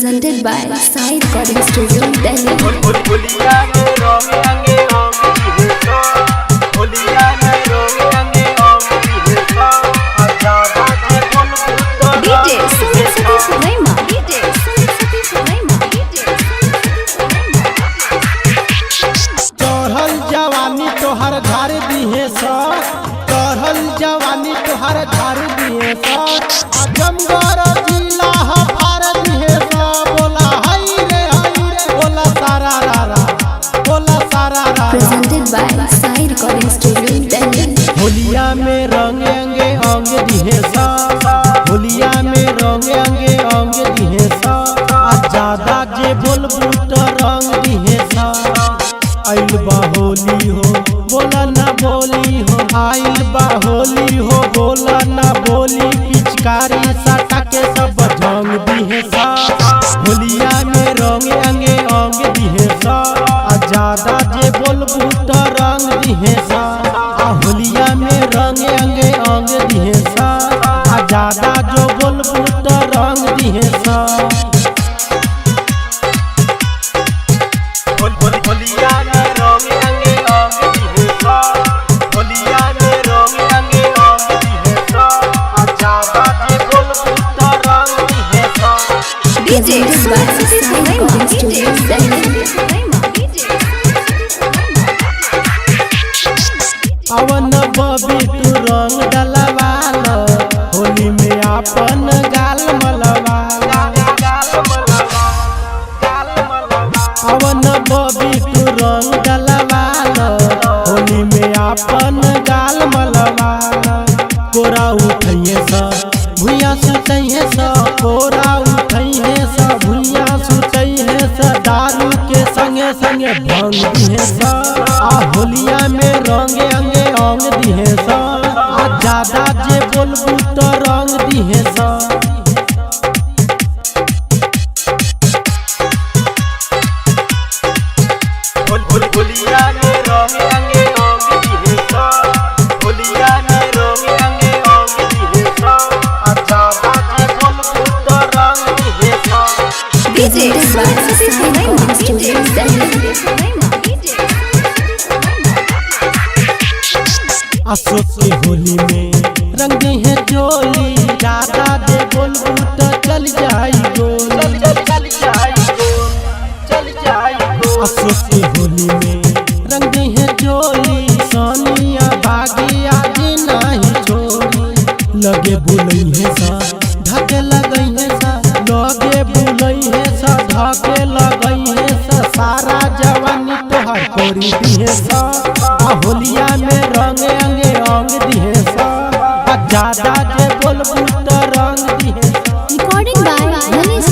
presented by Sai Recording Studio, Delhi. चढ़ल जवानी तोहर झाड़ दिए चढ़ल जवानी तोहर झाड़ दिए आजमगढ़ जिला हफार दिए बोला हाय रे बोला सारा रा बोला सारा रा। Presented by Sai Recording Studio, Delhi. होलिया में रंग अंगे अंग दिए होलिया में रंग अंगे अंग दिए ज्यादा जे बोलबू तो रंग दिए आइल बा होली हो बोला ना बोली हो आइल बा होली हो बोला ना बोली पिचकारी सटा के सब ढंग दिहे होलिया में रंग अंगे अंग दिहे ज्यादा जे बोलबू तो रंग दिहे होलिया में रंग अंगे अंग दिहे ज्यादा जो बोलबू तो रंग दिहे होलिया में रंग अंगे अंग दिहे होलिया में रंग अंगे अंग दिहे ज्यादा जे बोलबू तो रंग दिहे Presented by Sai Recording Studio, Delhi. अवन बबी तू रंग डलवाल होली में अपन गाल मलवाल अवन बबी तू रंग डलवाल होली में अपन गाल मलवाल कोरा उठैये भुइया सुतैये कोरा उठैये भुइया सुतैये दारू के संगे संगे भंग दिहे होलिया में रंग अंगे अंग दिहे ज्यादा जे बोलबू तो रंग दिहे होलिया में रंग अंगे अंग दिहे होलिया में रंग अंगे अंग दिहे ज्यादा जे बोलबू तो रंग दिहे Presented by Sai Recording Studio, Delhi. Ashok के होली में रंग है जोली ज्यादा दे बोलबू तो चल जाई गोली अशोक के होली में रंग है जोली सोनिया बागिया जी नहीं छोड़ी लगे बुलई है ढके लगई है लगे बुलई है ढके लगई है सारा जवानी तोहर कोरी दिहे होलिया में रंग अंगे अंग दिहे ज्यादा जे बोलबू तो रंग दिहे। Recording by Manish